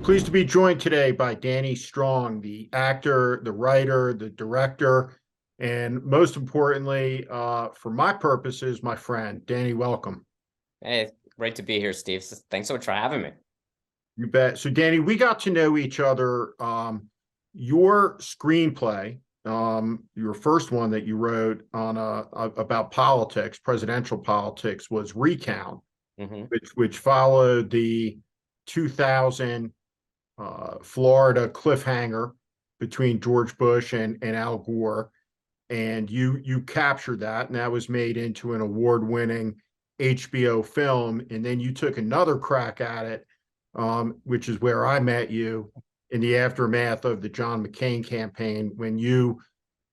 Pleased to be joined today by Danny Strong, the actor, the writer, the director, and most importantly, for my purposes, my friend. Danny, welcome. Hey, great to be here, Steve. Thanks so much for having me. You bet. So, Danny, we got to know each other. Your screenplay, your first one that you wrote on about politics, presidential politics, was Recount, Hmm. which followed the 2000 Florida cliffhanger between George Bush and Al Gore, and you captured that, and that was made into an award-winning HBO film. And then you took another crack at it, which is where I met you in the aftermath of the John McCain campaign when you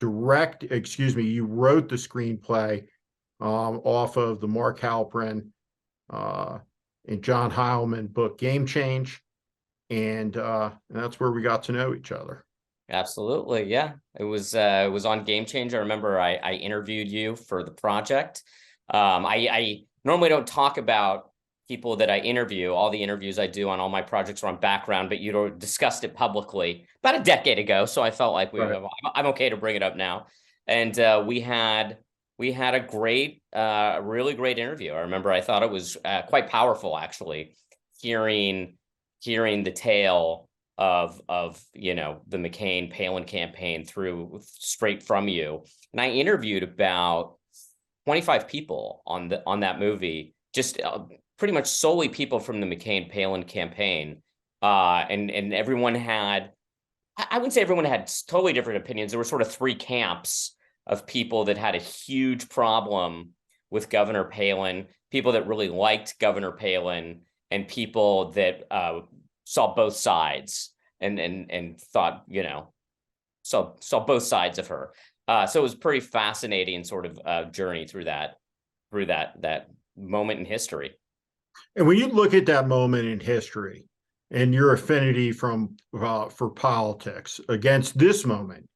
you wrote the screenplay off of the Mark Halperin uh, and John Heilman book Game Change, and that's where we got to know each other. Absolutely, yeah. It was on Game Changer. I remember I interviewed you for the project. I normally don't talk about people that I interview. All the interviews I do on all my projects are on background, but you discussed it publicly about a decade ago, so I felt like Right. I'm okay to bring it up now. And we had a great, really great interview. I remember I thought it was quite powerful, actually, hearing the tale of the McCain Palin campaign through straight from you. And I interviewed about 25 people on that movie, just pretty much solely people from the McCain Palin campaign. And everyone had, I wouldn't say everyone had totally different opinions. There were sort of three camps of people that had a huge problem with Governor Palin, people that really liked Governor Palin, and people that saw both sides and thought, saw both sides of her. So it was pretty fascinating sort of journey through that moment in history. And when you look at that moment in history and your affinity for politics against this moment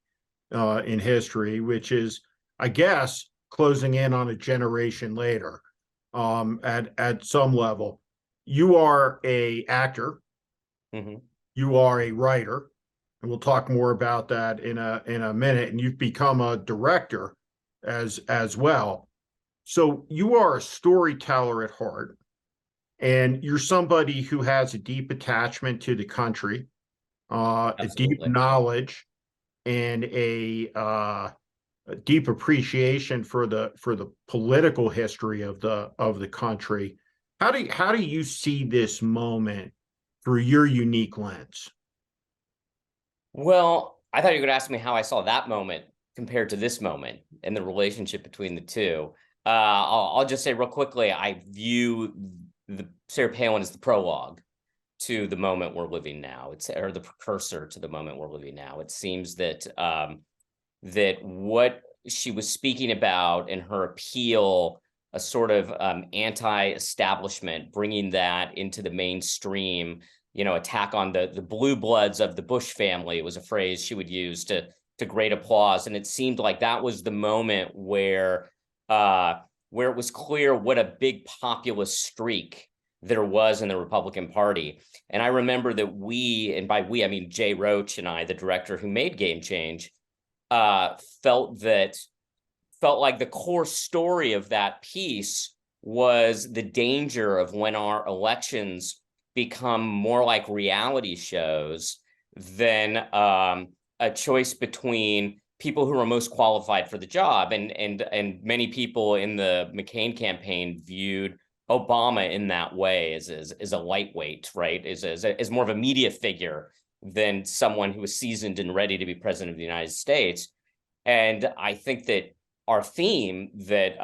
in history, which is, I guess, closing in on a generation later, at some level, you are a actor, Mm-hmm. you are a writer, and we'll talk more about that in a minute. And you've become a director as well. So you are a storyteller at heart, and you're somebody who has a deep attachment to the country, a deep Absolutely. knowledge, and a deep appreciation for the political history of the country. How do you see this moment through your unique lens? Well, I thought you were going to ask me how I saw that moment compared to this moment and the relationship between the two. I'll just say real quickly, I view the Sarah Palin as the prologue to the moment we're living now. It's or the precursor to the moment we're living now. It seems that that what she was speaking about in her appeal, a sort of anti-establishment, bringing that into the mainstream, attack on the blue bloods of the Bush family was a phrase she would use to great applause. And it seemed like that was the moment where it was clear what a big populist streak there was in the Republican Party. And I remember that we, and by we, I mean Jay Roach and I, the director who made Game Change, felt like the core story of that piece was the danger of when our elections become more like reality shows than a choice between people who are most qualified for the job. And many people in the McCain campaign viewed Obama in that way as a lightweight, right? As more of a media figure than someone who was seasoned and ready to be president of the United States. And I think that our theme that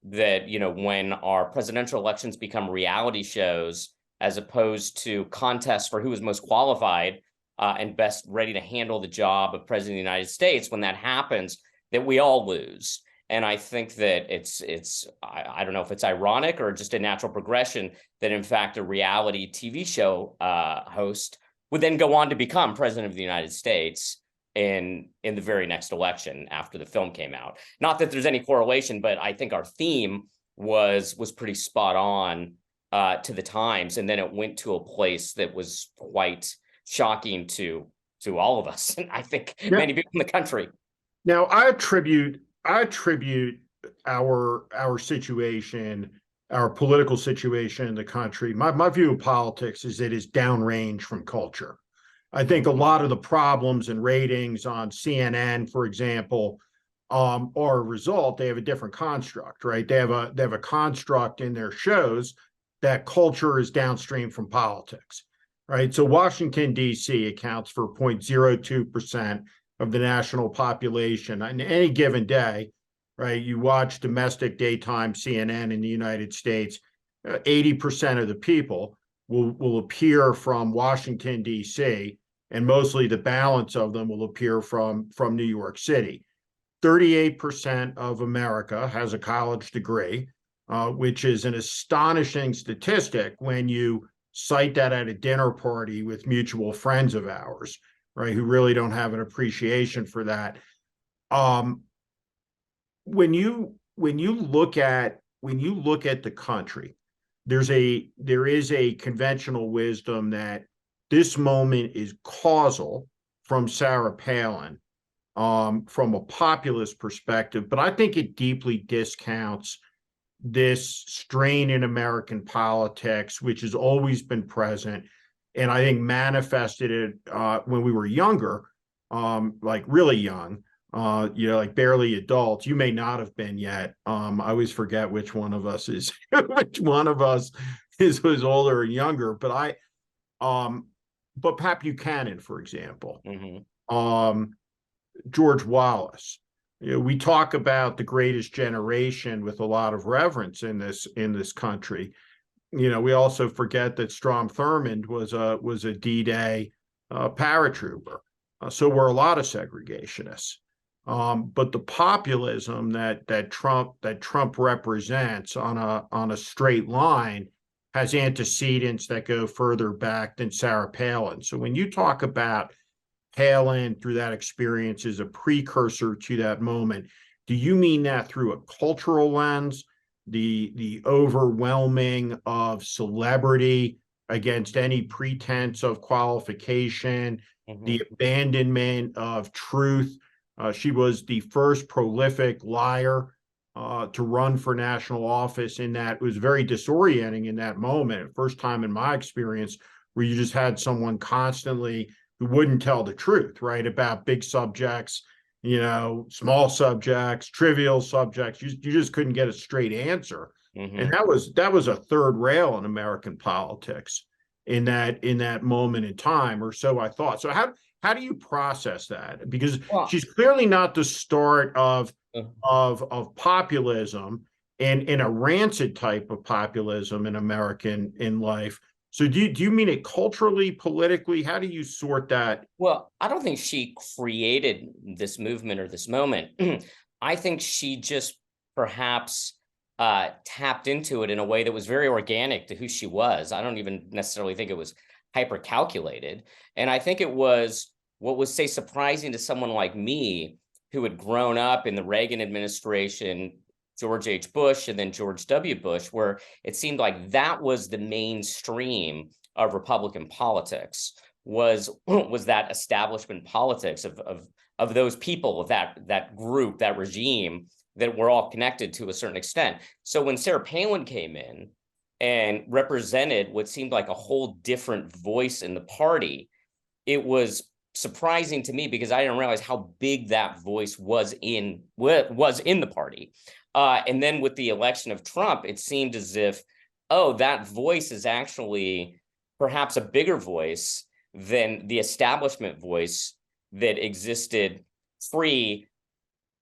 when our presidential elections become reality shows as opposed to contests for who is most qualified and best ready to handle the job of president of the United States, when that happens, that we all lose. And I think that I don't know if it's ironic or just a natural progression that, in fact, a reality TV show host would then go on to become president of the United States in the very next election after the film came out. Not that there's any correlation, but I think our theme was pretty spot on to the Times, and then it went to a place that was quite shocking to all of us, and I think many people in the country. Now, I attribute our situation, our political situation in the country. My view of politics is it is downrange from culture. I think a lot of the problems and ratings on CNN, for example, are a result. They have a different construct, right? They have a construct in their shows that culture is downstream from politics, right? So Washington D.C. accounts for 0.02% of the national population on any given day, right? You watch domestic daytime CNN in the United States, 80% of the people will appear from Washington, D.C., and mostly the balance of them will appear from New York City. 38% of America has a college degree, which is an astonishing statistic when you cite that at a dinner party with mutual friends of ours, right, who really don't have an appreciation for that. When you look at the country, there is a conventional wisdom that this moment is causal from Sarah Palin, from a populist perspective, but I think it deeply discounts this strain in American politics, which has always been present, and I think manifested it when we were younger, like really young, like barely adults. You may not have been yet. I always forget which one of us is which one of us was older or younger. But Pat Buchanan, for example, George Wallace. We talk about the greatest generation with a lot of reverence in this country. We also forget that Strom Thurmond was a D-Day paratrooper. So we're a lot of segregationists. But the populism that Trump represents on a straight line has antecedents that go further back than Sarah Palin. So when you talk about Palin through that experience as a precursor to that moment, do you mean that through a cultural lens, the overwhelming of celebrity against any pretense of qualification, the abandonment of truth? She was the first prolific liar to run for national office, in that it was very disorienting in that moment. First time in my experience where you just had someone constantly who wouldn't tell the truth, right, about big subjects, small subjects, trivial subjects. You just couldn't get a straight answer. And that was a third rail in American politics in that moment in time, or so I thought. So how do you process that? Because she's clearly not the start of populism, and in a rancid type of populism in American life. So do you mean it culturally, politically? How do you sort that? Well, I don't think she created this movement or this moment. I think she just perhaps tapped into it in a way that was very organic to who she was. I don't even necessarily think it was hyper calculated. And I think it was what was, say, surprising to someone like me, who had grown up in the Reagan administration, George H. Bush, and then George W. Bush, where it seemed like that was the mainstream of Republican politics, was that establishment politics of those people, of that group, that regime, that were all connected to a certain extent. So when Sarah Palin came in and represented what seemed like a whole different voice in the party, it was surprising to me, because I didn't realize how big that voice was in the party. And then with the election of Trump, it seemed as if, that voice is actually perhaps a bigger voice than the establishment voice that existed pre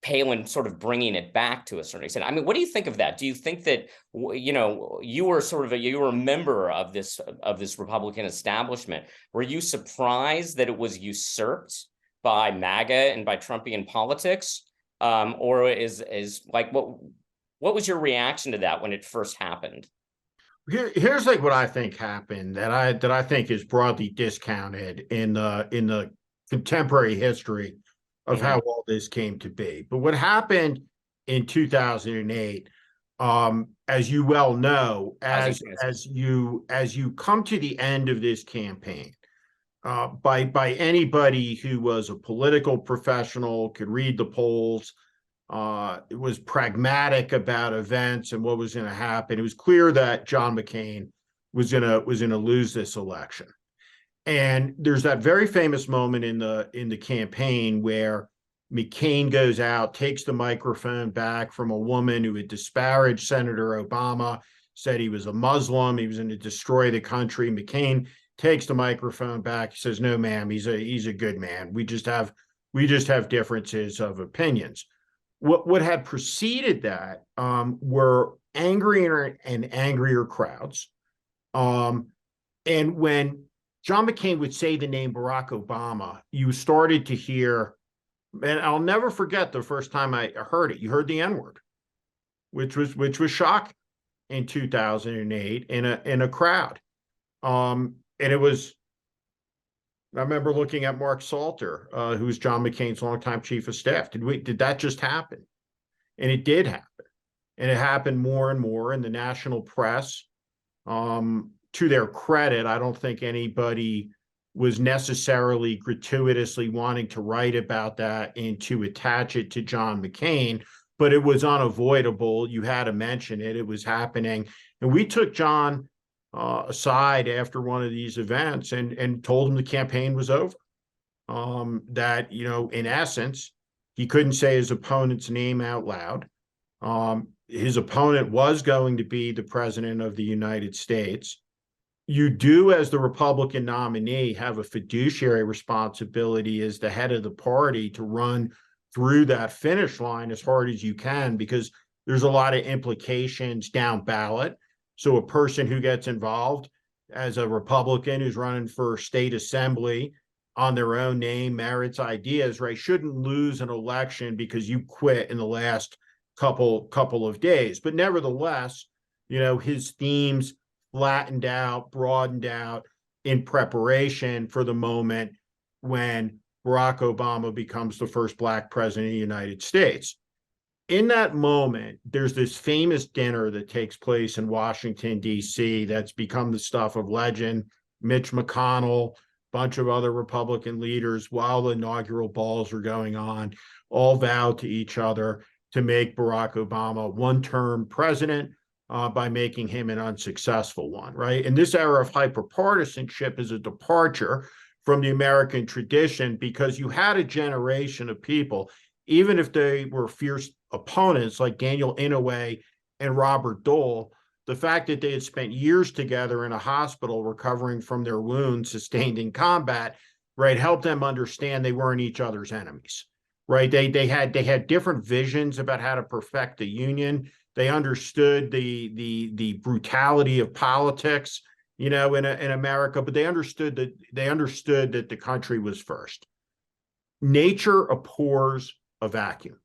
Palin sort of bringing it back to a certain extent. I mean, what do you think of that? Do you think that, you were a member of this Republican establishment? Were you surprised that it was usurped by MAGA and by Trumpian politics? Or is like, what was your reaction to that when it first happened? Here's like what I think happened that I think is broadly discounted in the contemporary history of how all this came to be. But what happened in 2008, as you well know, Housing crisis. as you come to the end of this campaign, by anybody who was a political professional, could read the polls, it was pragmatic about events and what was going to happen. It was clear that John McCain was gonna lose this election. And there's that very famous moment in the campaign where McCain goes out, takes the microphone back from a woman who had disparaged Senator Obama, said he was a Muslim, he was going to destroy the country. McCain takes the microphone back. He says, "No, ma'am, he's a good man. We just have differences of opinions." What had preceded that were angrier and angrier crowds. And when John McCain would say the name Barack Obama, you started to hear, and I'll never forget the first time I heard it. You heard the N-word, which was shocking in 2008 in a crowd. And it was, I remember looking at Mark Salter, who was John McCain's longtime chief of staff. Did that just happen? And it did happen. And it happened more and more in the national press. To their credit, I don't think anybody was necessarily gratuitously wanting to write about that and to attach it to John McCain, but it was unavoidable. You had to mention it. It was happening. And we took John aside after one of these events and told him the campaign was over. That, in essence, he couldn't say his opponent's name out loud. His opponent was going to be the president of the United States. You do, as the Republican nominee, have a fiduciary responsibility as the head of the party to run through that finish line as hard as you can, because there's a lot of implications down ballot. So a person who gets involved as a Republican who's running for state assembly on their own name, merits, ideas, right, shouldn't lose an election because you quit in the last couple of days. But nevertheless, his themes flattened out, broadened out in preparation for the moment when Barack Obama becomes the first Black president of the United States. In that moment, there's this famous dinner that takes place in Washington, D.C. that's become the stuff of legend. Mitch McConnell, a bunch of other Republican leaders, while the inaugural balls are going on, all vowed to each other to make Barack Obama one-term president, by making him an unsuccessful one, right? And this era of hyperpartisanship is a departure from the American tradition, because you had a generation of people, even if they were fierce opponents like Daniel Inouye and Robert Dole, the fact that they had spent years together in a hospital recovering from their wounds sustained in combat, right, helped them understand they weren't each other's enemies, right? They had different visions about how to perfect the union. They understood the brutality of politics, in America, but they understood that the country was first. Nature abhors a vacuum.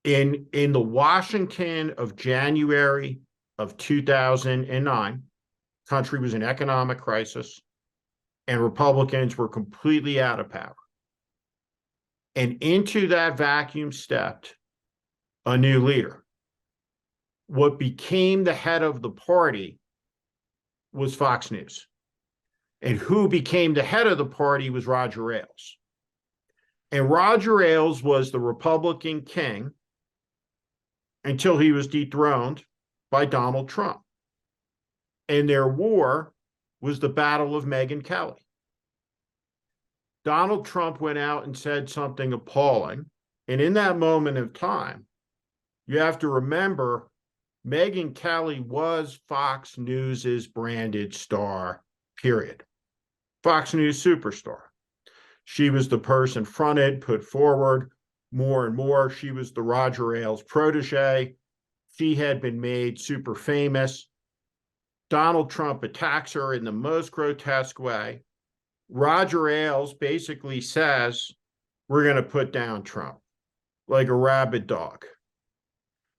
In the Washington of January of 2009, country was in economic crisis, and Republicans were completely out of power. And into that vacuum stepped a new leader. What became the head of the party was Fox News. And who became the head of the party was Roger Ailes. And Roger Ailes was the Republican king until he was dethroned by Donald Trump. And their war was the battle of Megyn Kelly. Donald Trump went out and said something appalling. And in that moment of time, you have to remember, Megyn Kelly was Fox News's branded star, period. Fox News superstar. She was the person fronted, put forward more and more. She was the Roger Ailes protege. She had been made super famous. Donald Trump attacks her in the most grotesque way. Roger Ailes basically says, we're going to put down Trump like a rabid dog.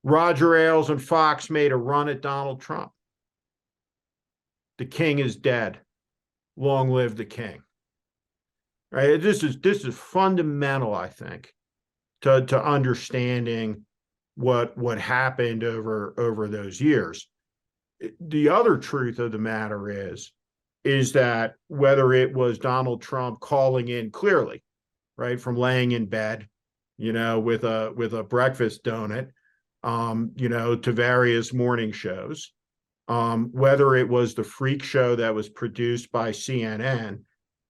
Roger Ailes and Fox made a run at Donald Trump. The king is dead. Long live the king. Right? This is fundamental, I think, to understanding what happened over those years. The other truth of the matter is that whether it was Donald Trump calling in clearly, right, from laying in bed, with a breakfast donut, to various morning shows, whether it was the freak show that was produced by CNN,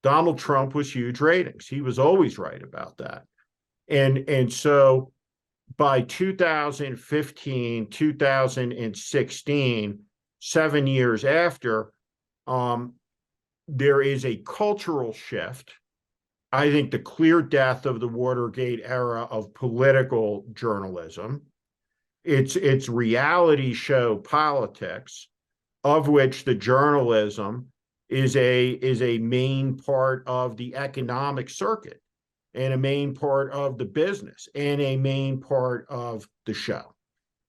Donald Trump was huge ratings. He was always right about that. And so by 2015, 2016, 7 years after, there is a cultural shift. I think the clear death of the Watergate era of political journalism. It's reality show politics, of which the journalism is a main part of the economic circuit, and a main part of the business, and a main part of the show.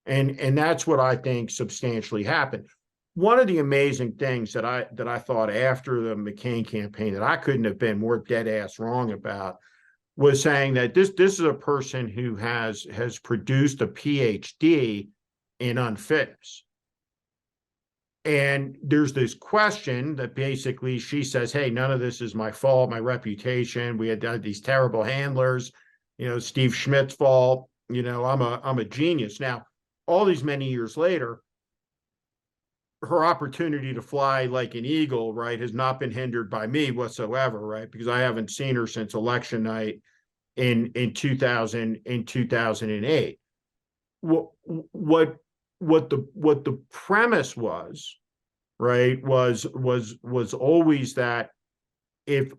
And that's what I think substantially happened. One of the amazing things that I thought after the McCain campaign that I couldn't have been more dead ass wrong about was saying that this is a person who has produced a PhD in unfitness. And there's this question that basically she says, hey, none of this is my fault, my reputation. We had these terrible handlers, Steve Schmidt's fault. I'm a genius. Now, all these many years later, her opportunity to fly like an eagle, right, has not been hindered by me whatsoever, right? Because I haven't seen her since election night in 2008. What the premise was, right, was always that if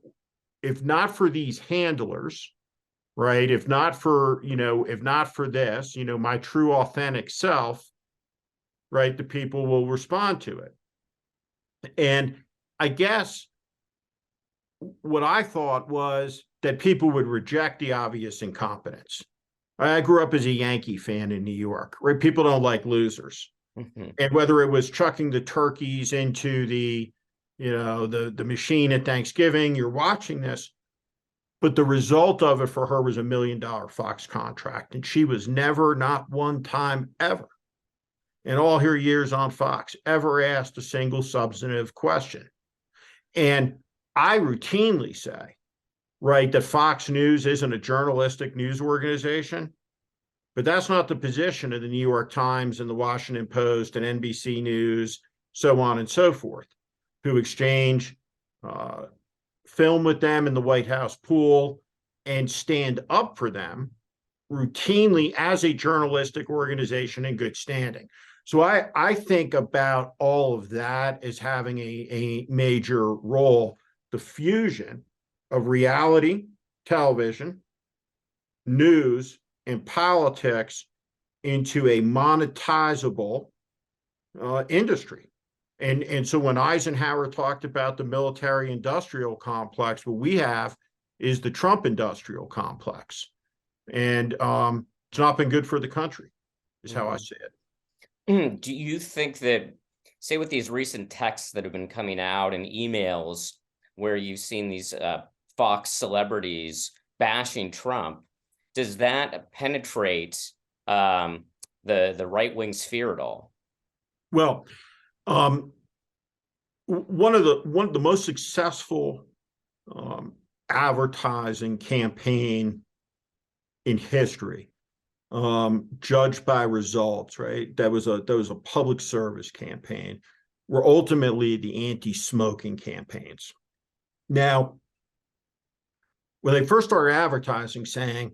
not for these handlers, right, if not for this, my true authentic self, right, the people will respond to it. And I guess what I thought was that people would reject the obvious incompetence. I grew up as a Yankee fan in New York, right? People don't like losers. Mm-hmm. And whether it was chucking the turkeys into the machine at Thanksgiving, you're watching this, but the result of it for her was $1 million Fox contract. And she was never, not one time ever, in all her years on Fox, ever asked a single substantive question. And I routinely say, right, that Fox News isn't a journalistic news organization, but that's not the position of the New York Times and the Washington Post and NBC News, so on and so forth, who exchange film with them in the White House pool and stand up for them routinely as a journalistic organization in good standing. So I think about all of that as having a major role, the fusion of reality, television, news, and politics into a monetizable industry. And so when Eisenhower talked about the military industrial complex, what we have is the Trump industrial complex. And it's not been good for the country, is how I see it. Do you think that, say, with these recent texts that have been coming out and emails where you've seen these Fox celebrities bashing Trump, does that penetrate the right-wing sphere at all? Well, one of the most successful advertising campaign in history, judged by results, right? That was a public service campaign, were ultimately the anti-smoking campaigns. Now, when they first started advertising saying,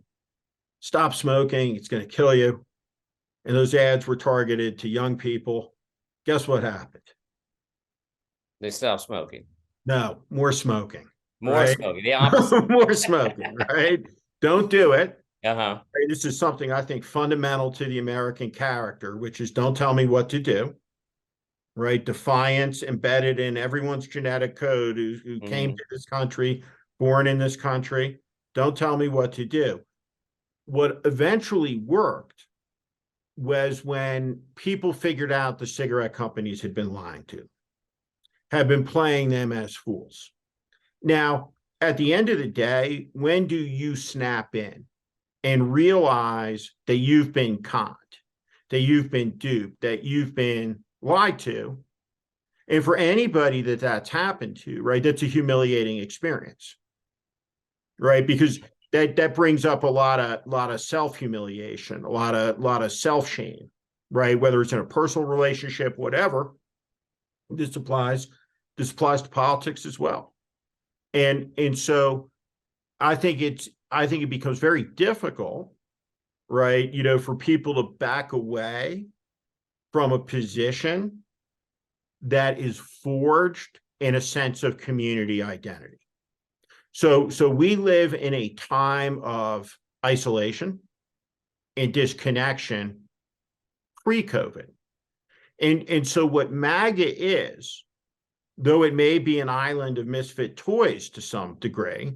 stop smoking, it's going to kill you, and those ads were targeted to young people, guess what happened? They stopped smoking. No, more smoking. More right? smoking, the opposite. More smoking, right? Don't do it. Uh-huh. This is something I think fundamental to the American character, which is don't tell me what to do, right? Defiance embedded in everyone's genetic code who came to this country, born in this country. Don't tell me what to do. What eventually worked was when people figured out the cigarette companies had been lying to, had been playing them as fools. Now, at the end of the day, when do you snap in? and realize that you've been conned, that you've been duped, that you've been lied to. And for anybody that that's happened to, right, that's a humiliating experience, right? Because that brings up a lot of self-humiliation, a lot of self-shame, right? Whether it's in a personal relationship, whatever. This applies to politics as well. And so I think it becomes very difficult, right, for people to back away from a position that is forged in a sense of community identity. So we live in a time of isolation and disconnection pre-COVID. And so what MAGA is, though it may be an island of misfit toys to some degree,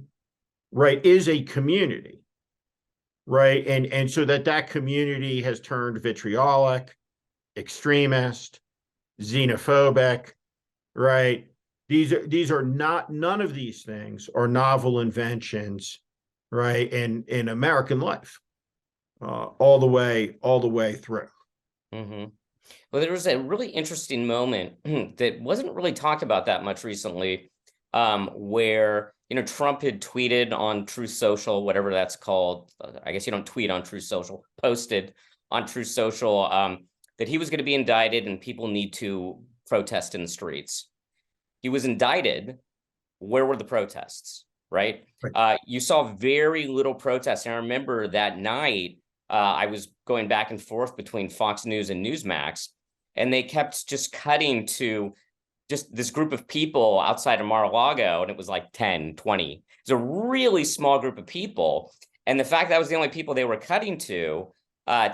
right, is a community, right? And so that community has turned vitriolic, extremist, xenophobic, right? These are not, none of these things are novel inventions, right, in American life, all the way through. Mm-hmm. Well, there was a really interesting moment that wasn't really talked about that much recently, where Trump had tweeted on Truth Social, whatever that's called. I guess you don't tweet on Truth Social. Posted on Truth Social that he was going to be indicted and people need to protest in the streets. He was indicted. Where were the protests? Right. You saw very little protests. And I remember that night, I was going back and forth between Fox News and Newsmax, and they kept just cutting to just this group of people outside of Mar-a-Lago, and it was like 10, 20. It's a really small group of people. And the fact that was the only people they were cutting to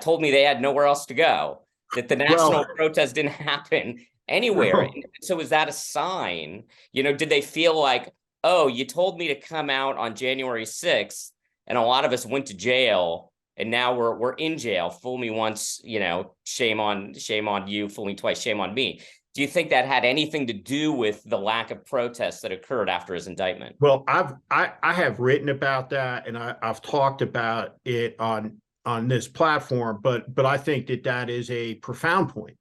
told me they had nowhere else to go, that the national protest didn't happen anywhere. No. So is that a sign? Did they feel like, oh, you told me to come out on January 6th, and a lot of us went to jail, and now we're in jail. Fool me once, shame on you. Fool me twice, shame on me. Do you think that had anything to do with the lack of protests that occurred after his indictment? Well, I have written about that, and I've talked about it on this platform, but I think that is a profound point,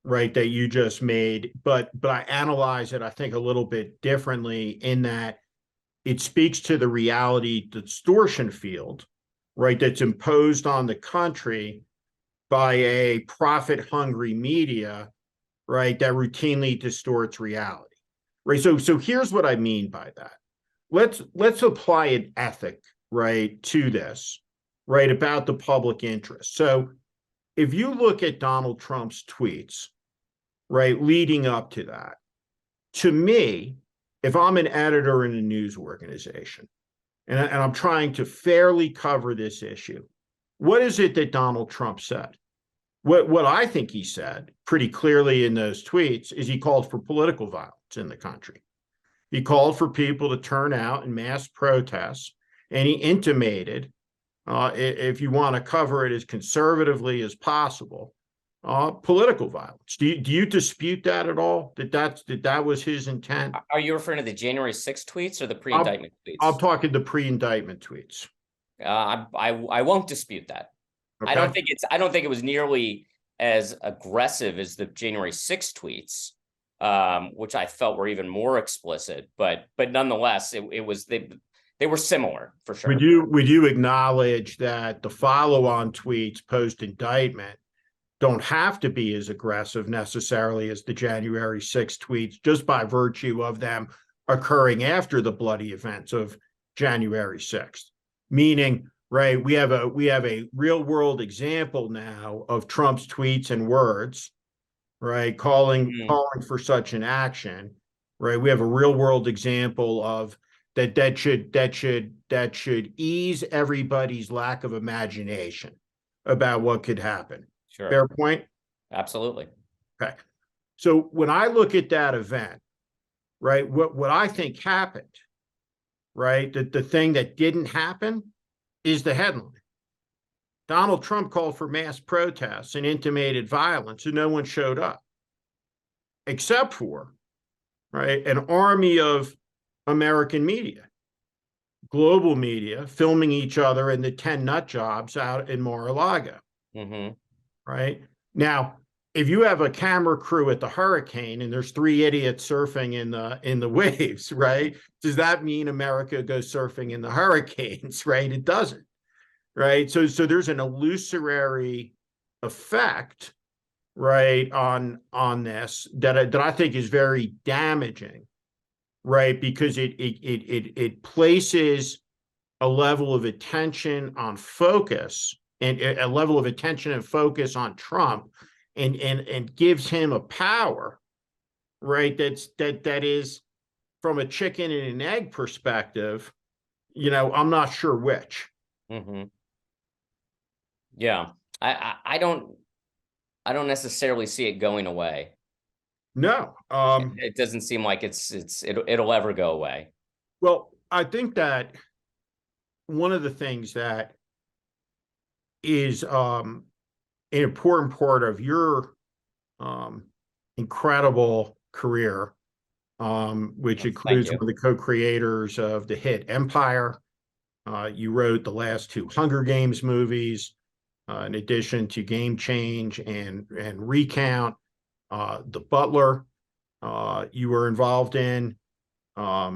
right, that you just made. But I analyze it, I think, a little bit differently in that it speaks to the reality distortion field, right, that's imposed on the country by a profit-hungry media, right, that routinely distorts reality, right? So here's what I mean by that. Let's apply an ethic, right, to this, right, about the public interest. So if you look at Donald Trump's tweets, right, leading up to that, to me, if I'm an editor in a news organization and I'm trying to fairly cover this issue, what is it that Donald Trump said? What I think he said pretty clearly in those tweets is he called for political violence in the country. He called for people to turn out in mass protests, and he intimated, if you want to cover it as conservatively as possible, political violence. Do you dispute that at all? That was his intent? Are you referring to the January 6th tweets or the pre-indictment tweets? I'm talking the pre-indictment tweets. I won't dispute that. Okay. I don't think it was nearly as aggressive as the January 6th tweets, which I felt were even more explicit. But nonetheless, it was they were similar for sure. Would you acknowledge that the follow-on tweets post-indictment don't have to be as aggressive necessarily as the January 6th tweets, just by virtue of them occurring after the bloody events of January 6th? Meaning, right, we have a real world example now of Trump's tweets and words, right, calling for such an action, right? We have a real world example of that should ease everybody's lack of imagination about what could happen. Sure. Fair point? Absolutely. Okay. So when I look at that event, right, what I think happened, right, the thing that didn't happen is the headline. Donald Trump called for mass protests and intimated violence, and no one showed up, except for, right, an army of American media global media filming each other in the 10 nut jobs out in Mar-a-Lago, Mm-hmm. right? Now, if you have a camera crew at the hurricane and there's three idiots surfing in the waves, right? Does that mean America goes surfing in the hurricanes, right? It doesn't, right? So there's an illusory effect, right, on this that I think is very damaging, right? Because it places a level of attention on focus and a level of attention and focus on Trump and gives him a power, right? That is from a chicken and an egg perspective, I'm not sure which. Mm-hmm. Yeah. I don't necessarily see it going away. No. It doesn't seem like it'll ever go away. Well, I think that one of the things that is an important part of your um, incredible career, which Thank includes you. one of the co-creators of the hit Empire. You wrote the last two Hunger Games movies, in addition to Game Change and Recount. The Butler, you were involved in. Yeah,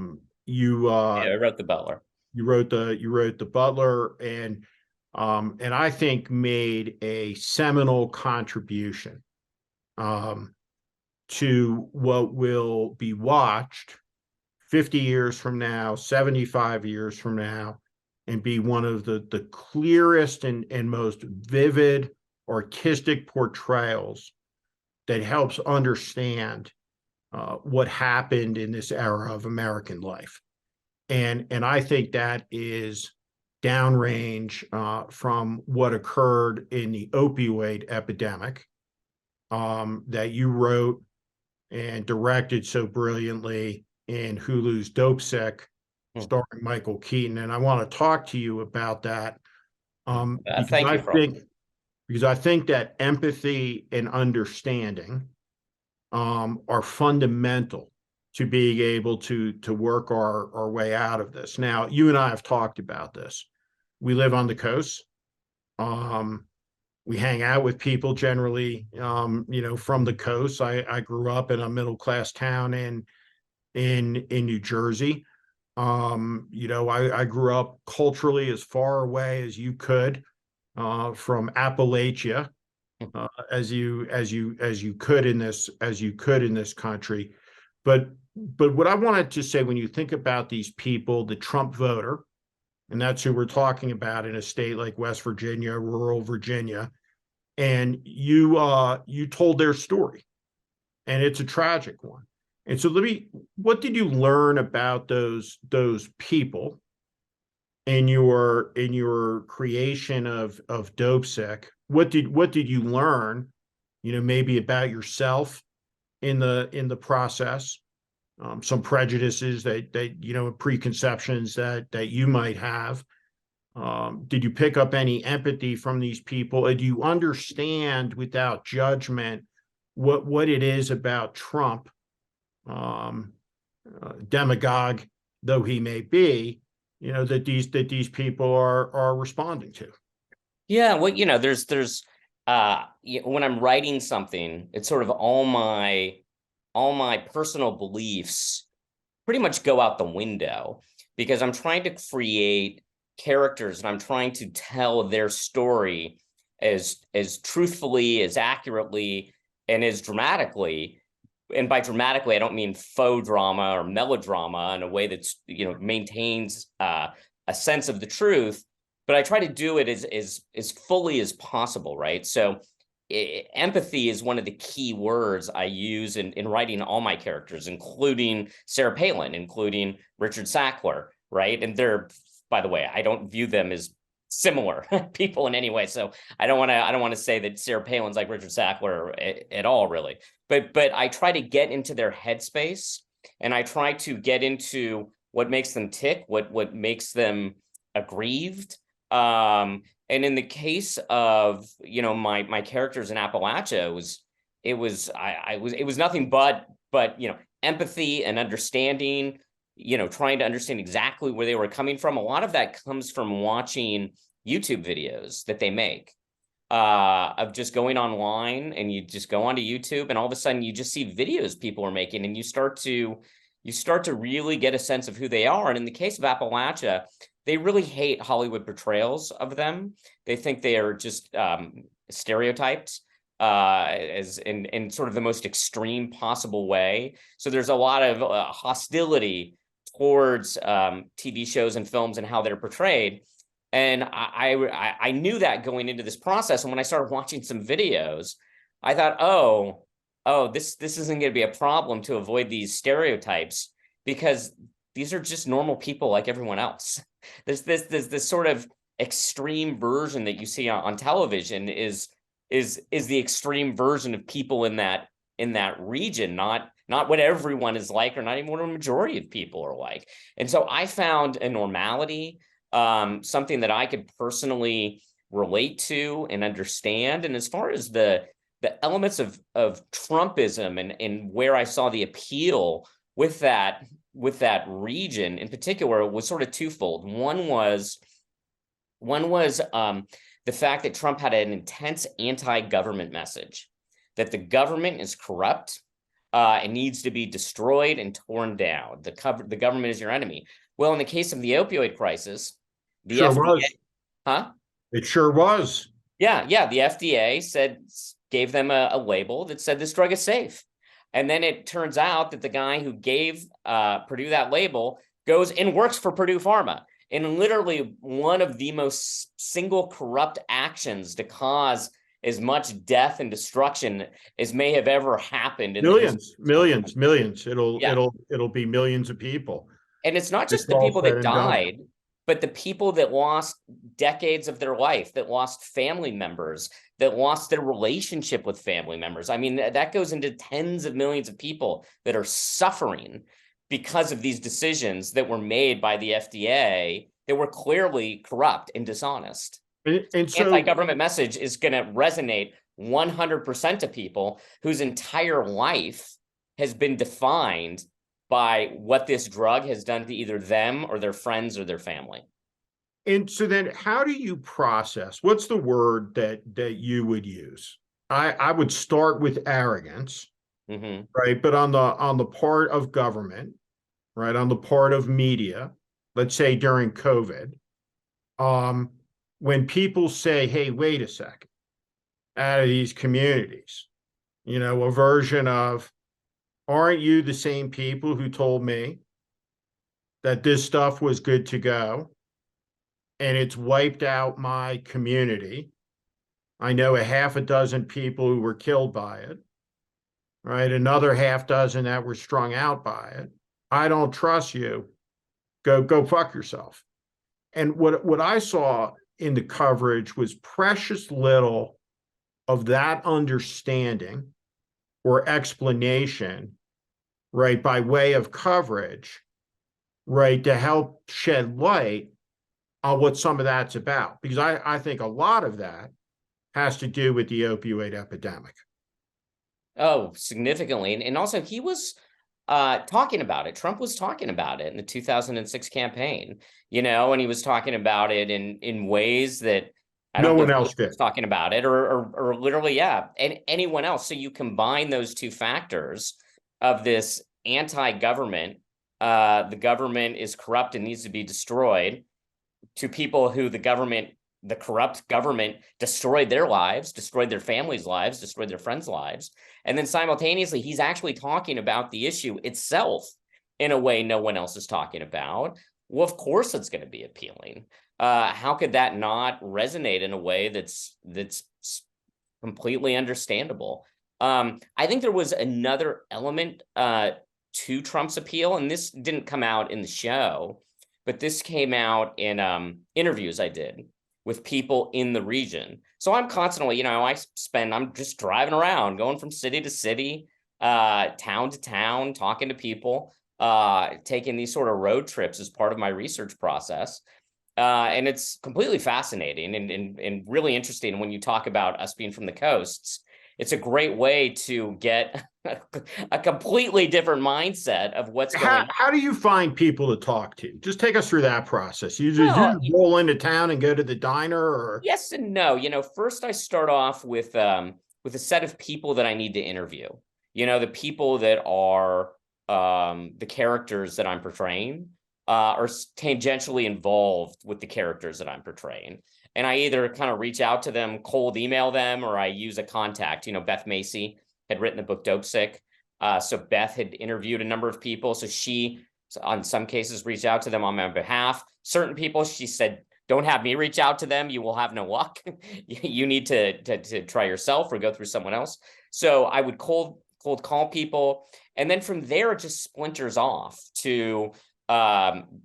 I wrote The Butler. You wrote the Butler, and I think made a seminal contribution to what will be watched 50 years from now, 75 years from now, and be one of the clearest and most vivid artistic portrayals that helps understand what happened in this era of American life. And I think that is downrange from what occurred in the opioid epidemic that you wrote and directed so brilliantly in Hulu's Dope Sick, starring Michael Keaton. And I want to talk to you about that because Thank you for all. I think that empathy and understanding are fundamental to being able to work our way out of this. Now, you and I have talked about this. We live on the coast. We hang out with people generally, from the coast. I grew up in a middle class town in New Jersey. I grew up culturally as far away as you could from Appalachia, as you could in this country. But what I wanted to say, when you think about these people, the Trump voter, and that's who we're talking about in a state like West Virginia, rural Virginia, and you told their story, and it's a tragic one. And so what did you learn about those people in your creation of Dope Sick? What did you learn, maybe about yourself in the process? Some prejudices that preconceptions that you might have. Did you pick up any empathy from these people? And do you understand without judgment what it is about Trump, demagogue though he may be, that these people are responding to? Yeah, well, there's when I'm writing something, it's sort of all my personal beliefs pretty much go out the window, because I'm trying to create characters and I'm trying to tell their story as truthfully, as accurately, and as dramatically. And by dramatically, I don't mean faux drama or melodrama in a way that's, maintains a sense of the truth, but I try to do it as fully as possible, right? So empathy is one of the key words I use in writing all my characters, including Sarah Palin, including Richard Sackler, right? And by the way, I don't view them as similar people in any way. So I don't want to say that Sarah Palin's like Richard Sackler at all, really. But I try to get into their headspace, and I try to get into what makes them tick, what makes them aggrieved. And in the case of, my characters in Appalachia, it was nothing but empathy and understanding, trying to understand exactly where they were coming from. A lot of that comes from watching YouTube videos that they make, of just going online, and you just go onto YouTube, and all of a sudden you just see videos people are making, and you start to really get a sense of who they are. And in the case of Appalachia, they really hate Hollywood portrayals of them. They think they are just stereotyped as in sort of the most extreme possible way. So there's a lot of hostility towards TV shows and films and how they're portrayed. And I knew that going into this process. And when I started watching some videos, I thought, this isn't going to be a problem to avoid these stereotypes, because these are just normal people like everyone else. This sort of extreme version that you see on television is the extreme version of people in that region, not what everyone is like, or not even what a majority of people are like. And so I found a normality, something that I could personally relate to and understand. And as far as the elements of Trumpism and where I saw the appeal with that region in particular, was sort of twofold. One was the fact that Trump had an intense anti-government message, that the government is corrupt, and needs to be destroyed and torn down. The government is your enemy. Well, in the case of the opioid crisis, the Sure FDA, was. huh? It sure was. Yeah, the FDA gave them a label that said this drug is safe. And then it turns out that the guy who gave Purdue that label goes and works for Purdue Pharma. And literally one of the most single corrupt actions to cause as much death and destruction as may have ever happened in Millions. Yeah. It'll be millions of people. And it's not just It's the all people said that and done. died, but the people that lost decades of their life, that lost family members, that lost their relationship with family members. I mean, that goes into tens of millions of people that are suffering because of these decisions that were made by the FDA that were clearly corrupt and dishonest. And so, Anti-government message is going to resonate 100% to people whose entire life has been defined by what this drug has done to either them or their friends or their family. and so then how do you process? What's the word that you would use? I would start with arrogance, right? But on the part of government, right, on the part of media, let's say during COVID, when people say, hey, wait a second, out of these communities, a version of, aren't you the same people who told me that this stuff was good to go and it's wiped out my community? I know a half a dozen people who were killed by it, right? Another half dozen that were strung out by it. I don't trust you. Go fuck yourself. And what I saw in the coverage was precious little of that understanding or explanation, right, by way of coverage, right, to help shed light on what some of that's about. Because I think a lot of that has to do with the opioid epidemic. Oh, significantly. And also he was talking about it. Trump was talking about it in the 2006 campaign, and he was talking about it in ways that I don't No know one if else he did. was talking about it or literally, yeah, and anyone else. So you combine those two factors of this anti-government, the government is corrupt and needs to be destroyed, to people who the corrupt government destroyed their lives, destroyed their families' lives, destroyed their friends' lives. And then simultaneously, he's actually talking about the issue itself in a way no one else is talking about. Well, of course it's going to be appealing. How could that not resonate in a way that's completely understandable? I think there was another element to Trump's appeal, and this didn't come out in the show, but this came out in interviews I did with people in the region. So I'm constantly, I'm just driving around, going from city to city, town to town, talking to people, taking these sort of road trips as part of my research process. And it's completely fascinating and really interesting when you talk about us being from the coasts. it's a great way to get a completely different mindset of what's going on. How do you find people to talk to? Just take us through that process. You just Well, roll into town and go to the diner, or yes and no. First I start off with a set of people that I need to interview. The people that are the characters that I'm portraying are tangentially involved with the characters that I'm portraying. And I either kind of reach out to them, cold email them, or I use a contact. Beth Macy had written the book Dope Sick. So Beth had interviewed a number of people. So she, on some cases, reached out to them on my behalf. Certain people, she said, don't have me reach out to them. You will have no luck. You need to try yourself or go through someone else. So I would cold call people. And then from there, it just splinters off to,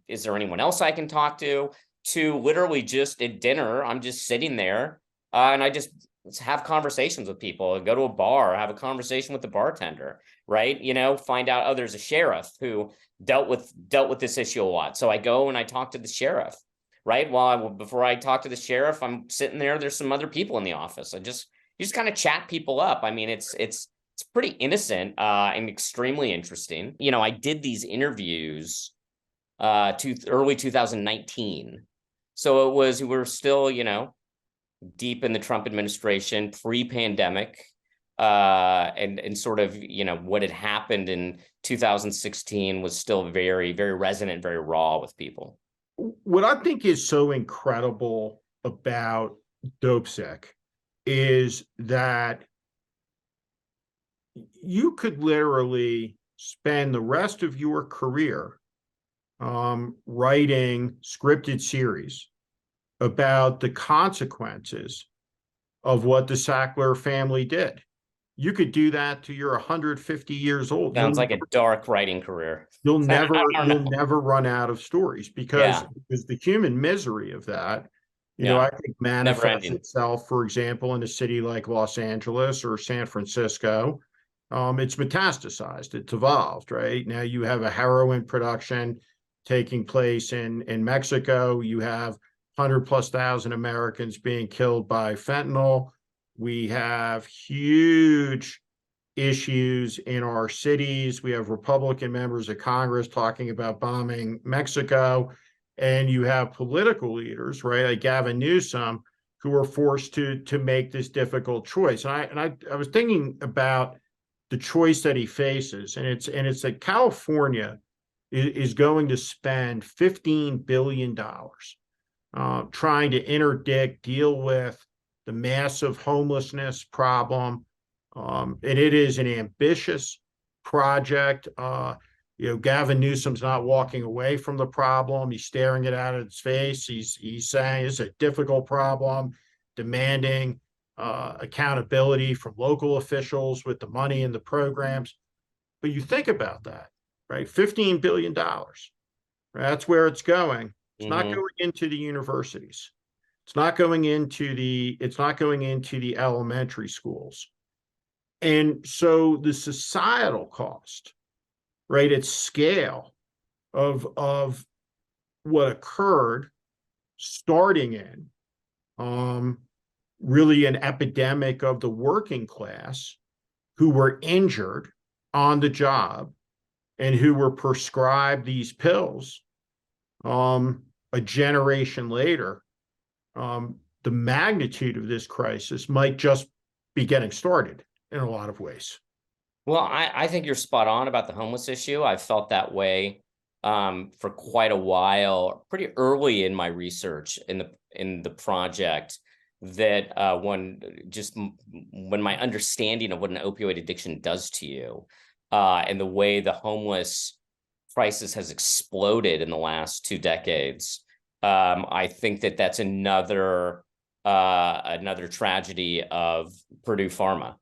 is there anyone else I can talk to literally just at dinner, I'm just sitting there and I just have conversations with people, go to a bar, have a conversation with the bartender, right? Find out, oh, there's a sheriff who dealt with this issue a lot. So I go and I talk to the sheriff, right? Before I talk to the sheriff, I'm sitting there. There's some other people in the office. You just kind of chat people up. I mean, it's pretty innocent and extremely interesting. I did these interviews early 2019. So we were still, deep in the Trump administration, pre-pandemic, and sort of, what had happened in 2016 was still very, very resonant, very raw with people. What I think is so incredible about Dope Sick is that you could literally spend the rest of your career writing scripted series about the consequences of what the Sackler family did. You could do that till you're 150 years old. Sounds like a dark writing career. You'll never run out of stories because the human misery of that, I think manifests itself, for example, in a city like Los Angeles or San Francisco. It's metastasized. It's evolved, right? Now you have a heroin production taking place in Mexico. You have 100,000+ Americans being killed by fentanyl. We have huge issues in our cities. We have Republican members of Congress talking about bombing Mexico. And you have political leaders, right, like Gavin Newsom, who are forced to make this difficult choice. And I was thinking about the choice that he faces, and it's that California is going to spend $15 billion trying to interdict, deal with the massive homelessness problem. And it is an ambitious project. Gavin Newsom's not walking away from the problem. He's staring it out of its face. He's saying it's a difficult problem, demanding accountability from local officials with the money and the programs. But you think about that, right? $15 billion. Right? That's where it's going. It's not going into the universities. It's not going into the elementary schools. And so the societal cost, right, at scale of what occurred starting in really an epidemic of the working class who were injured on the job and who were prescribed these pills a generation later, the magnitude of this crisis might just be getting started in a lot of ways. Well, I think you're spot on about the homeless issue. I've felt that way for quite a while, pretty early in my research in the project, that when my understanding of what an opioid addiction does to you, and the way the homeless crisis has exploded in the last 2 decades, I think that's another tragedy of Purdue Pharma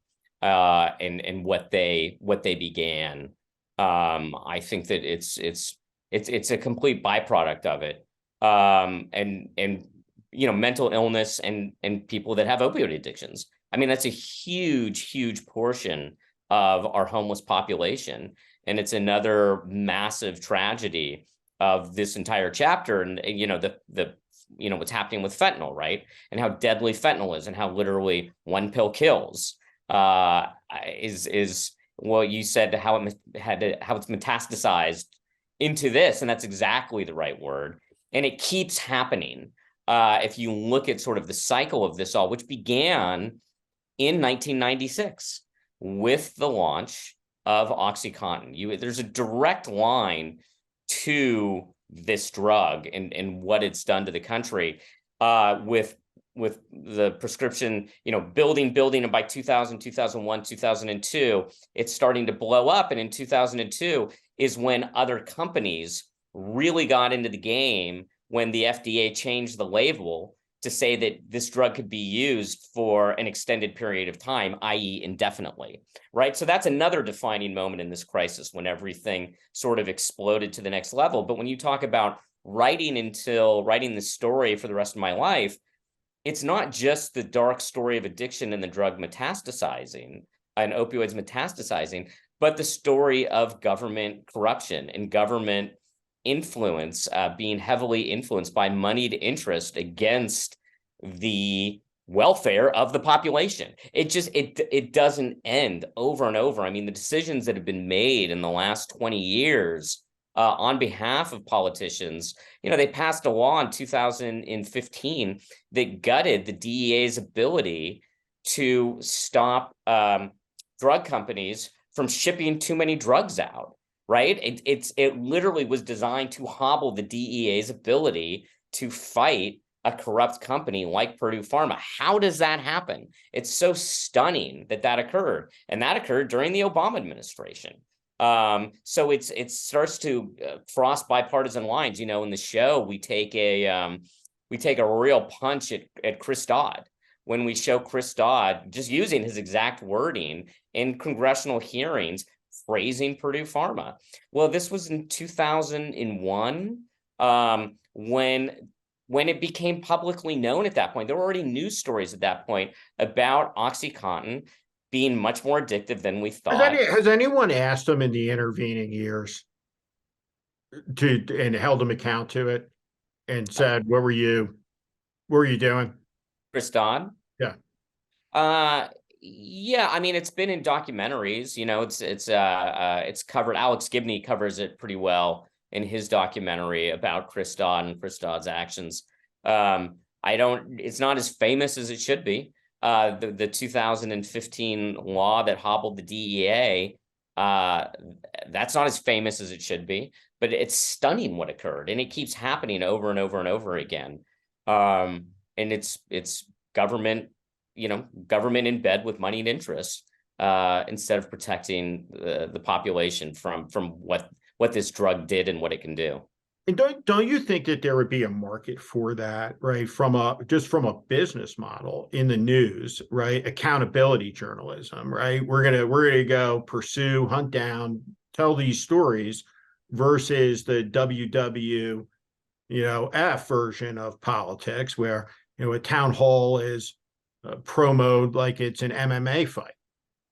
and what they began. I think that it's a complete byproduct of it, and mental illness and people that have opioid addictions. I mean, that's a huge portion of our homeless population. And it's another massive tragedy of this entire chapter. And, what's happening with fentanyl, right? And how deadly fentanyl is and how literally one pill kills. is well, you said how how it's metastasized into this, and that's exactly the right word. And it keeps happening. If you look at sort of the cycle of this all, which began in 1996 with the launch of OxyContin. There's a direct line to this drug and what it's done to the country, with the prescription, building, and by 2000, 2001, 2002, it's starting to blow up. And in 2002 is when other companies really got into the game, when the FDA changed the label to say that this drug could be used for an extended period of time, i.e. indefinitely, right? So that's another defining moment in this crisis, when everything sort of exploded to the next level. But when you talk about writing the story for the rest of my life, it's not just the dark story of addiction and the drug metastasizing and opioids metastasizing, but the story of government corruption and government influence, being heavily influenced by moneyed interest against the welfare of the population. It doesn't end over and over. I mean, the decisions that have been made in the last 20 years on behalf of politicians, they passed a law in 2015 that gutted the DEA's ability to stop drug companies from shipping too many drugs out. Right? It literally was designed to hobble the DEA's ability to fight a corrupt company like Purdue Pharma. How does that happen? It's so stunning that occurred, and that occurred during the Obama administration. So it starts to cross bipartisan lines. In the show, we take a real punch at Chris Dodd when we show Chris Dodd just using his exact wording in congressional hearings, praising Purdue Pharma. Well, this was in 2001, when it became publicly known at that point. There were already news stories at that point about OxyContin being much more addictive than we thought. Has anyone asked him in the intervening years and held him account to it and said, what were you doing? Chris Dodd? Yeah. Yeah, I mean, it's been in documentaries, it's covered. Alex Gibney covers it pretty well in his documentary about Chris Dodd and Chris Dodd's actions. It's not as famous as it should be. The 2015 law that hobbled the DEA, that's not as famous as it should be, but it's stunning what occurred, and it keeps happening over and over and over again. And it's government in bed with money and interest, instead of protecting the population from what this drug did and what it can do. And don't you think that there would be a market for that, right? From a business model in the news, right? Accountability journalism, right? We're gonna go pursue, hunt down, tell these stories versus the WWF version of politics, where a town hall is promoted like it's an MMA fight.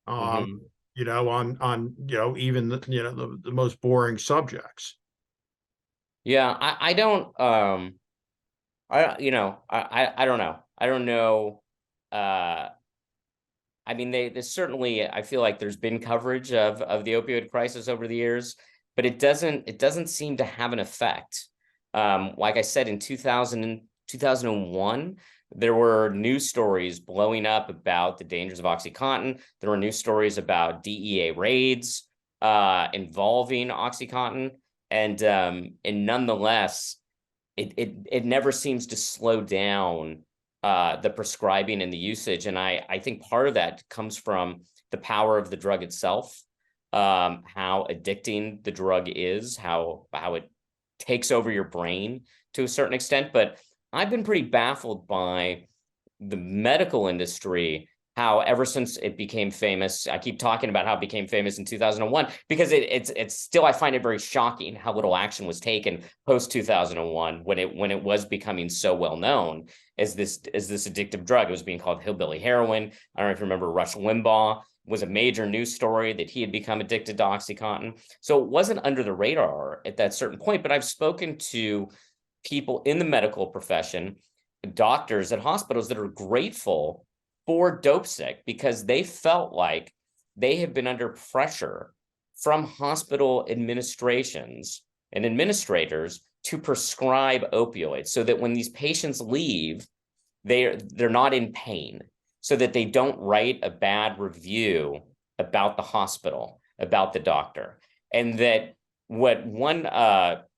On even the most boring subjects. Yeah, I don't don't know. I don't know. I mean, there's certainly, I feel like there's been coverage of the opioid crisis over the years, but it doesn't seem to have an effect. Like I said, in 2001, there were news stories blowing up about the dangers of OxyContin. There were news stories about DEA raids involving OxyContin, and nonetheless, it never seems to slow down the prescribing and the usage. And I think part of that comes from the power of the drug itself, how addicting the drug is, how it takes over your brain to a certain extent. But I've been pretty baffled by the medical industry, how ever since it became famous, I keep talking about how it became famous in 2001, because it's still, I find it very shocking how little action was taken post 2001 when it was becoming so well known as this addictive drug. It was being called hillbilly heroin. I don't know if you remember, Rush Limbaugh was a major news story that he had become addicted to OxyContin. So it wasn't under the radar at that certain point, but I've spoken to people in the medical profession, doctors at hospitals, that are grateful for Dopesick because they felt like they had been under pressure from hospital administrations and administrators to prescribe opioids so that when these patients leave, they're not in pain, so that they don't write a bad review about the hospital, about the doctor. And that what one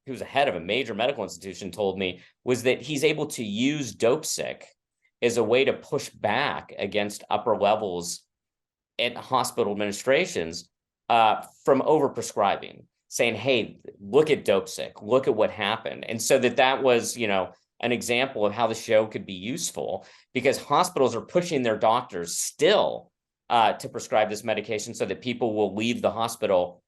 who was a head of a major medical institution told me was that he's able to use Dopesick as a way to push back against upper levels at hospital administrations from overprescribing, saying, hey, look at Dopesick, look at what happened. And so that was, an example of how the show could be useful, because hospitals are pushing their doctors still to prescribe this medication so that people will leave the hospital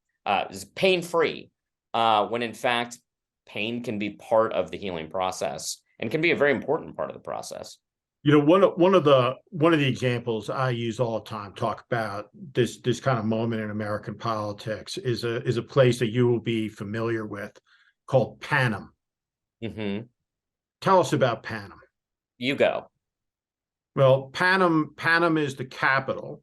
pain-free, when in fact, pain can be part of the healing process and can be a very important part of the process. One of the examples I use all the time, talk about this kind of moment in American politics, is a place that you will be familiar with called Panem. Mm-hmm. Tell us about Panem. You go. Well, Panem is the capital.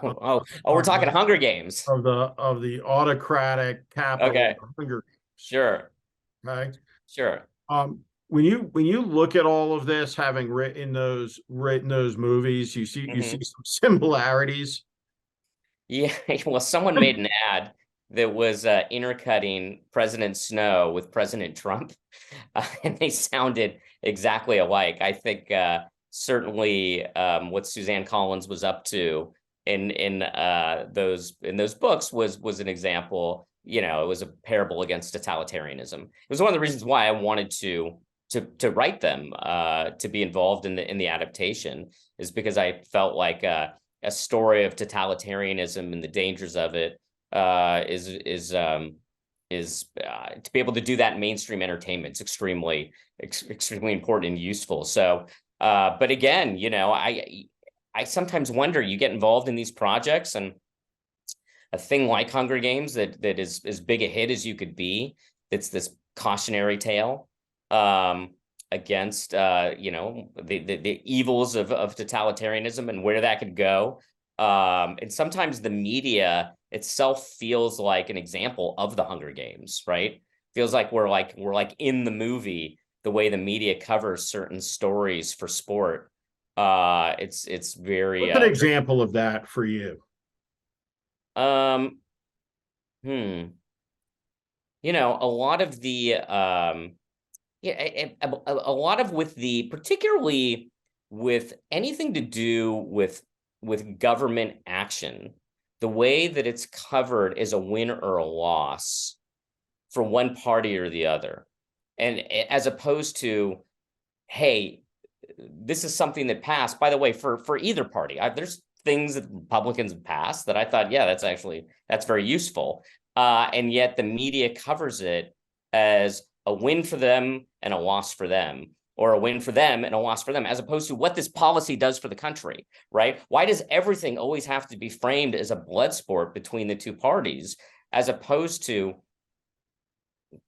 We're talking Hunger Games. Of the autocratic capital Okay. of the Hunger Games. Sure. Right. Sure. When you look at all of this, having written those movies, you see some similarities. Yeah. Well, someone made an ad that was intercutting President Snow with President Trump, and they sounded exactly alike. I think certainly what Suzanne Collins was up to in those books was an example. It was a parable against totalitarianism. It was one of the reasons why I wanted to write them, to be involved in the adaptation, is because I felt like a story of totalitarianism and the dangers of it is to be able to do that in mainstream entertainment. It's extremely important and useful. So, but again, I sometimes wonder, you get involved in these projects, and a thing like Hunger Games that is as big a hit as you could be, it's this cautionary tale against the evils of totalitarianism and where that could go. And sometimes the media itself feels like an example of the Hunger Games, right? Feels like we're in the movie, the way the media covers certain stories for sport. It's very What's an example of that for you? A lot of the a lot of particularly with anything to do with government action, the way that it's covered is a win or a loss for one party or the other. And as opposed to, hey, this is something that passed, by the way, for either party. There's things that Republicans have passed that I thought, yeah, that's very useful. And yet the media covers it as a win for them and a loss for them, or a win for them and a loss for them, as opposed to what this policy does for the country, right? Why does everything always have to be framed as a blood sport between the two parties, as opposed to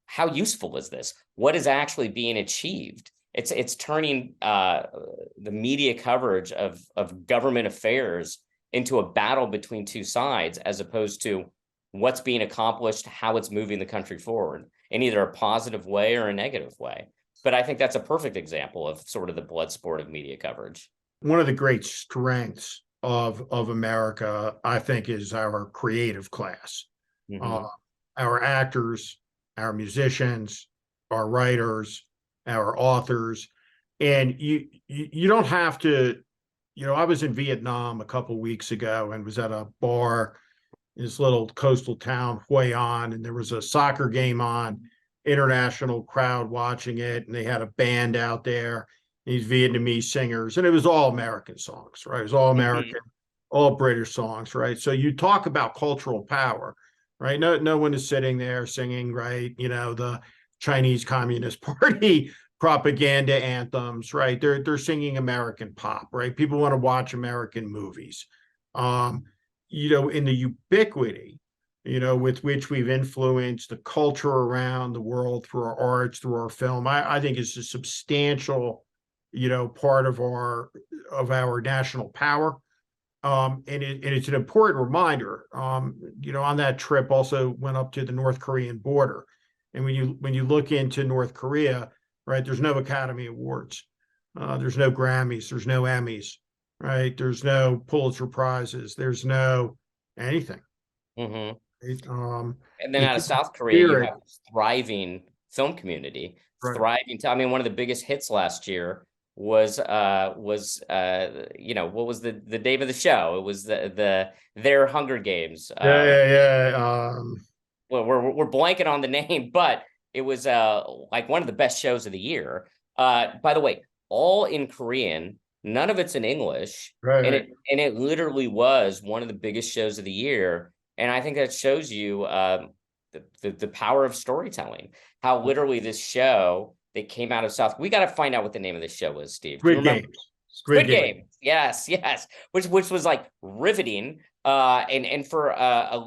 how useful is this? What is actually being achieved? It's turning the media coverage of government affairs into a battle between two sides, as opposed to what's being accomplished, how it's moving the country forward in either a positive way or a negative way. But I think that's a perfect example of sort of the blood sport of media coverage. One of the great strengths of America, I think, is our creative class. Mm-hmm. Our actors, our musicians, our writers, our authors. And you don't have to, I was in Vietnam a couple of weeks ago and was at a bar in this little coastal town, Hue An, and there was a soccer game on, international crowd watching it, and they had a band out there, these Vietnamese singers, and it was all American songs, right? It was all American, all British songs, right? So you talk about cultural power, right? No one is sitting there singing, right, the Chinese Communist Party propaganda anthems, right? They're singing American pop, right? People want to watch American movies. In the ubiquity, with which we've influenced the culture around the world through our arts, through our film, I think is a substantial part of our national power. And it's an important reminder. On that trip, also went up to the North Korean border, and when you look into North Korea, right, there's no Academy Awards, there's no Grammys, there's no Emmys, right, there's no Pulitzer Prizes, there's no anything. Mm-hmm. Right? And then It's out of just South Korea, you spirit, have this thriving film community, right? thriving. I mean, one of the biggest hits last year was what was the name of the show? It was their Hunger Games. Yeah, yeah, yeah. Well, we're blanking on the name, but it was like one of the best shows of the year. By the way, all in Korean, none of it's in English, Right, and right. it literally was one of the biggest shows of the year. And I think that shows you the power of storytelling. How literally this show that came out of South. We got to find out what the name of this show was, Steve. Do you Squid remember? Games. Squid Squid Game. Game. Yes, yes. Which was like riveting. And for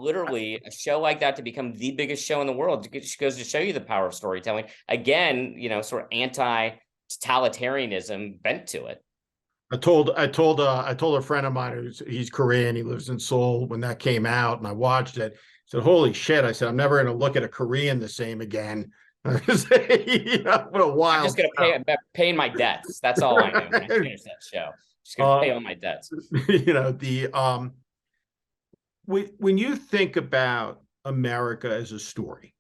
literally a show like that to become the biggest show in the world, it just goes to show you the power of storytelling. Again, sort of anti-totalitarianism bent to it. I told a friend of mine he's Korean. He lives in Seoul. When that came out, and I watched it, I said, "Holy shit!" I said, "I'm never going to look at a Korean the same again." What a I'm just wild gonna show. paying my debts. That's all I know when I finish that show. Just gonna pay all my debts. The when you think about America as a story,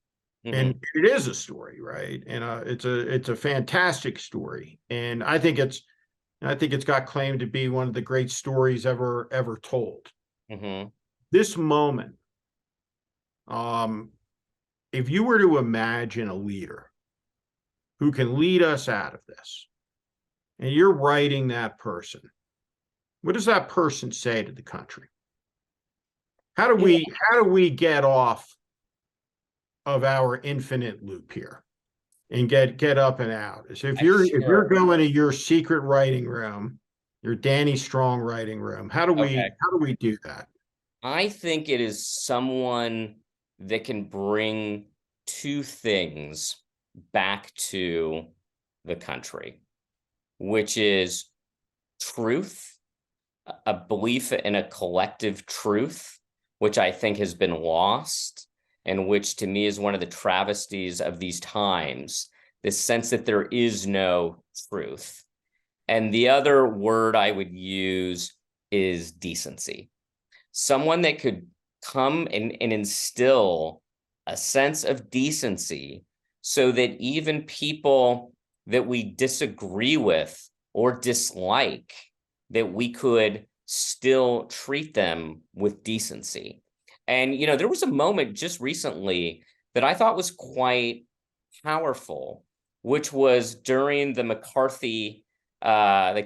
and Mm-hmm. it is a story, right? And it's a fantastic story, and I think it's got claimed to be one of the great stories ever told. Mm-hmm. This moment, if you were to imagine a leader who can lead us out of this, and you're writing that person, what does that person say to the country? How do You know, we get off of our infinite loop here and get up and out? So if you're sure. going to your secret writing room, your Danny Strong writing room, how do Okay. we do that? I think it is someone that can bring two things back to the country, which is truth, a belief in a collective truth, which I think has been lost, and which to me is one of the travesties of these times, this sense that there is no truth. And the other word I would use is decency. Someone that could come and instill a sense of decency so that even people that we disagree with or dislike, that we could still treat them with decency. And, there was a moment just recently that I thought was quite powerful, which was during the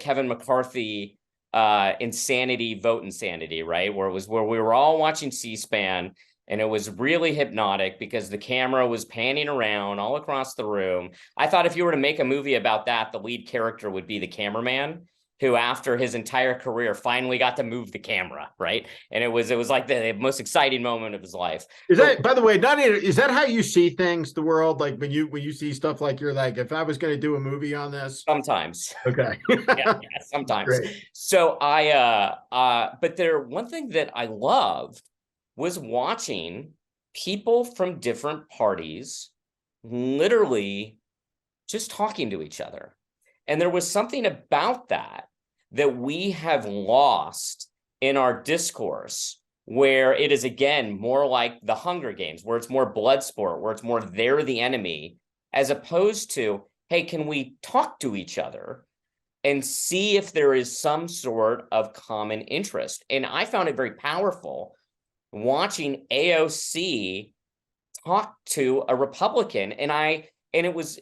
Kevin McCarthy vote insanity, right? Where we were all watching C-SPAN, and it was really hypnotic because the camera was panning around all across the room. I thought if you were to make a movie about that, the lead character would be the cameraman, who after his entire career finally got to move the camera, right? And it was like the most exciting moment of his life. Is But that, by the way, is that how you see things, the world? Like when you see stuff, like you're like, if I was going to do a movie on this, sometimes, okay, yeah, sometimes. great. So but one thing that I loved was watching people from different parties literally just talking to each other. And there was something about that we have lost in our discourse, where it is again more like the Hunger Games, where it's more blood sport, where it's more they're the enemy, as opposed to, hey, can we talk to each other and see if there is some sort of common interest? And I found it very powerful watching AOC talk to a Republican, and it was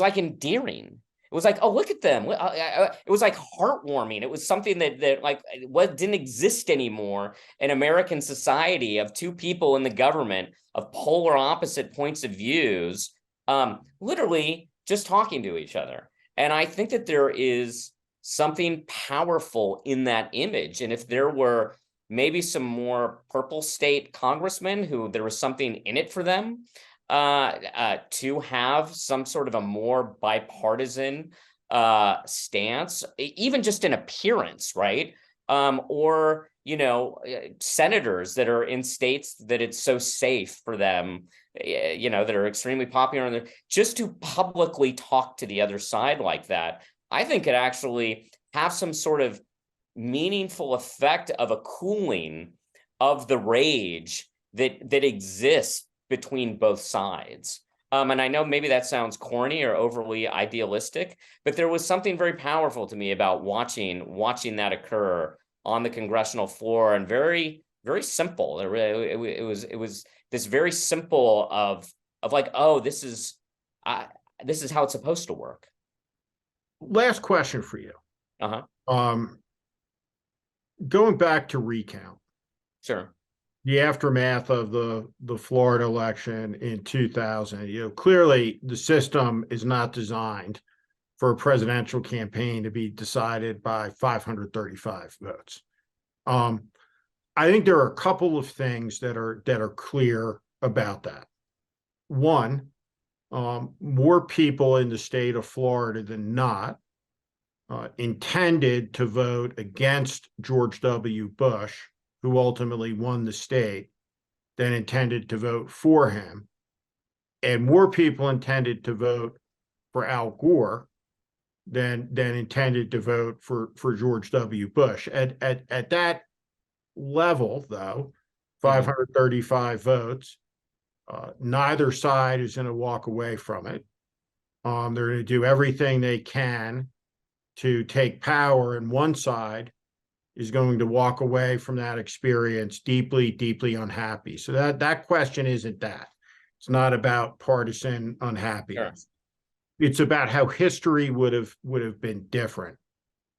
like endearing. It was like, oh, look at them. It was like heartwarming. It was something that like what didn't exist anymore in American society, of two people in the government of polar opposite points of views, literally just talking to each other. And I think that there is something powerful in that image. And if there were maybe some more purple state congressmen who there was something in it for them, to have some sort of a more bipartisan stance, even just in appearance, right? Or, senators that are in states that it's so safe for them, that are extremely popular, and just to publicly talk to the other side like that, I think could actually have some sort of meaningful effect of a cooling of the rage that exists between both sides. And I know maybe that sounds corny or overly idealistic, but there was something very powerful to me about watching that occur on the congressional floor, and very, very simple. It was this very simple of like, oh, this is how it's supposed to work. Last question for you. Uh-huh. Going back to recount, Sure. the aftermath of the Florida election in 2000, clearly the system is not designed for a presidential campaign to be decided by 535 votes. I think there are a couple of things that are clear about that. One, more people in the state of Florida than not intended to vote against George W. Bush, who ultimately won the state, than intended to vote for him. And more people intended to vote for Al Gore than intended to vote for George W. Bush. At that level, though, 535 votes, neither side is going to walk away from it. They're going to do everything they can to take power, and one side is going to walk away from that experience deeply, deeply unhappy. So that question isn't that. It's not about partisan unhappiness. Sure. It's about how history would have been different.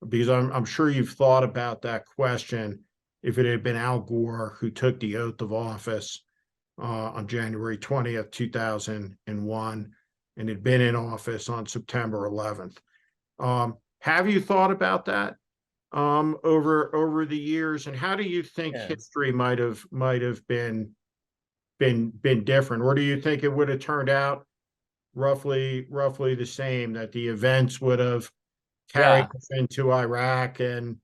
Because I'm sure you've thought about that question if it had been Al Gore who took the oath of office on January 20th, 2001, and had been in office on September 11th. Have you thought about that over the years, and how do you think history might have been different, or do you think it would have turned out roughly the same, that the events would have carried us into Iraq? And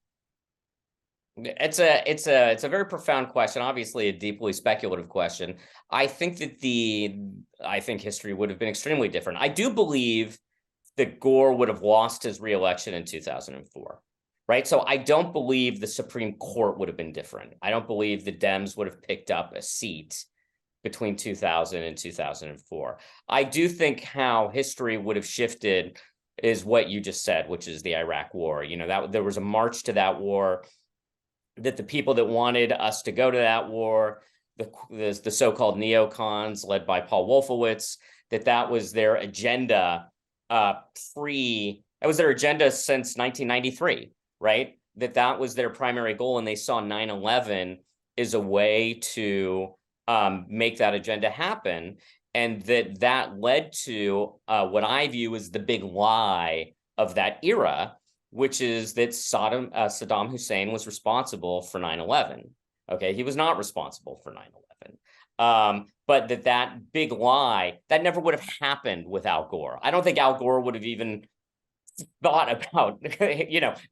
it's a very profound question, obviously a deeply speculative question. I think history would have been extremely different. I do believe that Gore would have lost his reelection in 2004, right? So I don't believe the Supreme Court would have been different. I don't believe the Dems would have picked up a seat between 2000 and 2004. I do think how history would have shifted is what you just said, which is the Iraq War. That there was a march to that war, that the people that wanted us to go to that war, the so-called neocons led by Paul Wolfowitz, that was their agenda. That was their agenda since 1993, right? That was their primary goal, and they saw 9/11 as a way to make that agenda happen, and that led to what I view as the big lie of that era, which is that Saddam Hussein was responsible for 9/11. Okay, he was not responsible for 9/11. But that big lie, that never would have happened with Al Gore. I don't think Al Gore would have even thought about,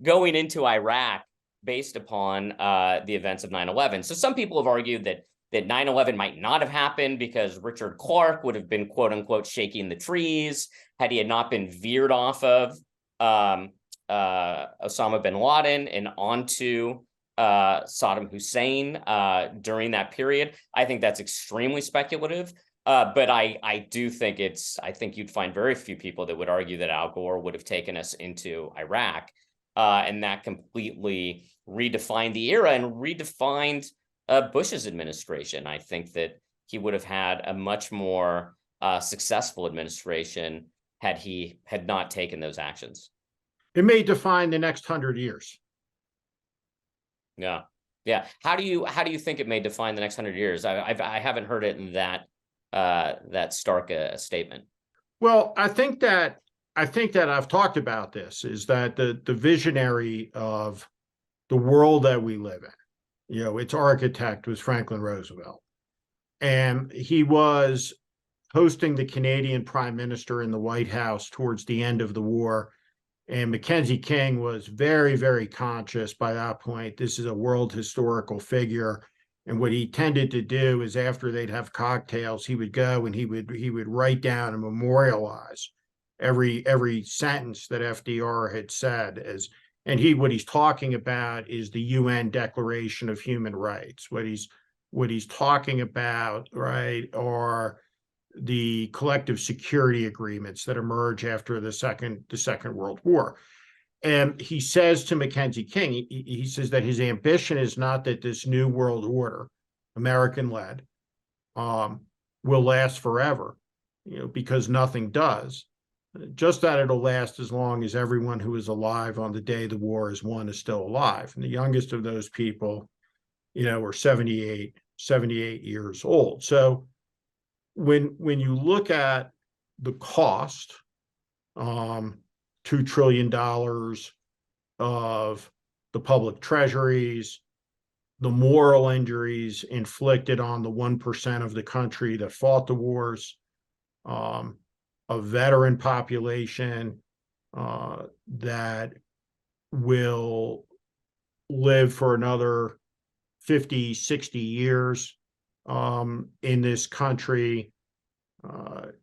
going into Iraq based upon the events of 9/11. So some people have argued that 9/11 might not have happened because Richard Clarke would have been, quote unquote, shaking the trees had he had not been veered off of Osama bin Laden and onto Saddam Hussein during that period. I think that's extremely speculative, but I do think I think you'd find very few people that would argue that Al Gore would have taken us into Iraq, and that completely redefined the era and redefined Bush's administration. I think that he would have had a much more successful administration had he not taken those actions. It may define the next 100 years. Yeah. How do you think it may define the next 100 years? I haven't heard it in that stark a statement. Well, I think that I've talked about this, is that the visionary of the world that we live in, its architect was Franklin Roosevelt, and he was hosting the Canadian Prime Minister in the White House towards the end of the war. And Mackenzie King was very, very conscious by that point. This is a world historical figure. And what he tended to do is after they'd have cocktails, he would go and he would write down and memorialize every sentence that FDR had said as, and what he's talking about is the UN Declaration of Human Rights. What he's talking about, right, are the collective security agreements that emerge after the Second World War. And he says to Mackenzie King, he says that his ambition is not that this new world order, American-led, will last forever, because nothing does. Just that it'll last as long as everyone who is alive on the day the war is won is still alive. And the youngest of those people, were 78 years old. So when you look at the cost, $2 trillion of the public treasuries, the moral injuries inflicted on the 1% of the country that fought the wars, a veteran population that will live for another 50, 60 years in this country,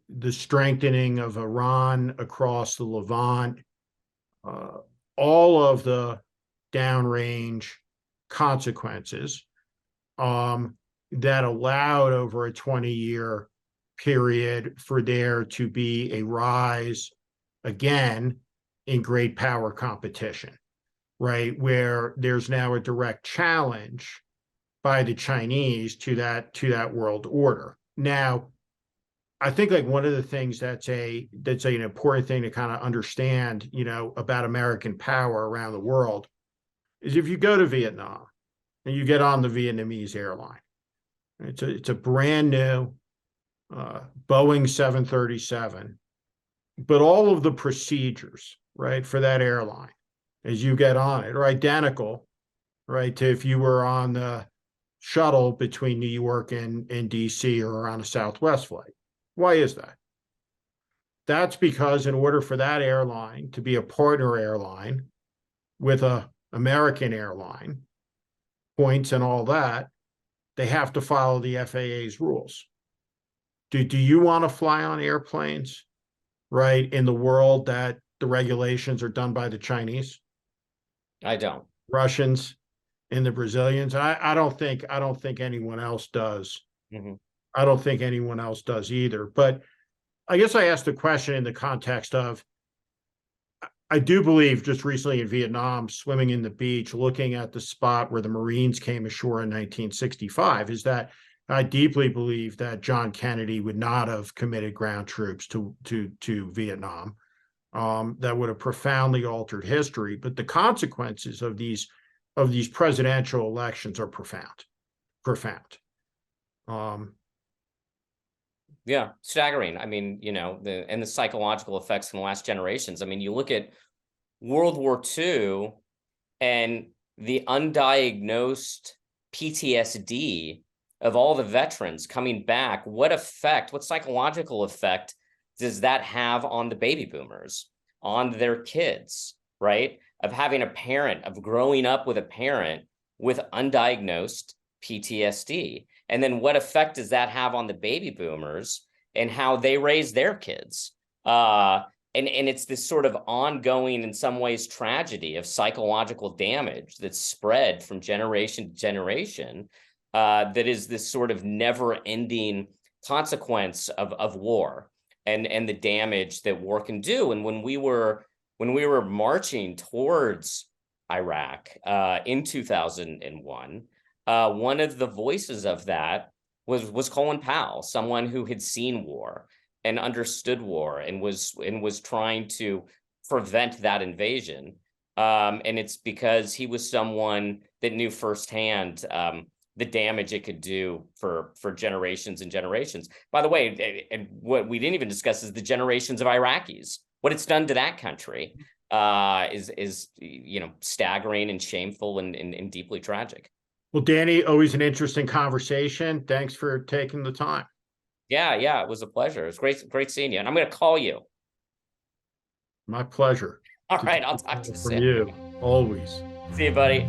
the strengthening of Iran across the Levant, all of the downrange consequences that allowed over a 20-year period for there to be a rise again in great power competition, right? Where there's now a direct challenge by the Chinese to that world order. Now, I think like one of the things that's an important thing to kind of understand, about American power around the world is if you go to Vietnam and you get on the Vietnamese airline, it's a brand new Boeing 737, but all of the procedures, right, for that airline as you get on it are identical, right, to if you were on the shuttle between New York and DC or on a Southwest flight. Why is that? That's because in order for that airline to be a partner airline with a American airline, points and all that, they have to follow the FAA's rules. Do you want to fly on airplanes, right, in the world that the regulations are done by the Chinese? I don't. Russians and the Brazilians. I don't think anyone else does. Mm-hmm. I don't think anyone else does either. But I guess I asked the question in the context of, I do believe just recently in Vietnam, swimming in the beach, looking at the spot where the Marines came ashore in 1965, is that I deeply believe that John Kennedy would not have committed ground troops to Vietnam. That would have profoundly altered history. But the consequences of these presidential elections are profound. Yeah, staggering. I mean, the psychological effects in the last generations. I mean, you look at World War II and the undiagnosed PTSD of all the veterans coming back. What psychological effect does that have on the baby boomers, on their kids, right? Of having of growing up with a parent with undiagnosed PTSD. And then what effect does that have on the baby boomers and how they raise their kids? And it's this sort of ongoing, in some ways, tragedy of psychological damage that's spread from generation to generation, that is this sort of never-ending consequence of war and the damage that war can do. And when we were marching towards Iraq in 2001, one of the voices of that was Colin Powell, someone who had seen war and understood war and was trying to prevent that invasion. And it's because he was someone that knew firsthand the damage it could do for generations and generations. By the way, and what we didn't even discuss is the generations of Iraqis. What it's done to that country is staggering and shameful and deeply tragic. Well, Danny, always an interesting conversation. Thanks for taking the time. Yeah, it was a pleasure. It was great seeing you. And I'm going to call you. My pleasure. All right, I'll talk to you from soon. you always. See you, buddy.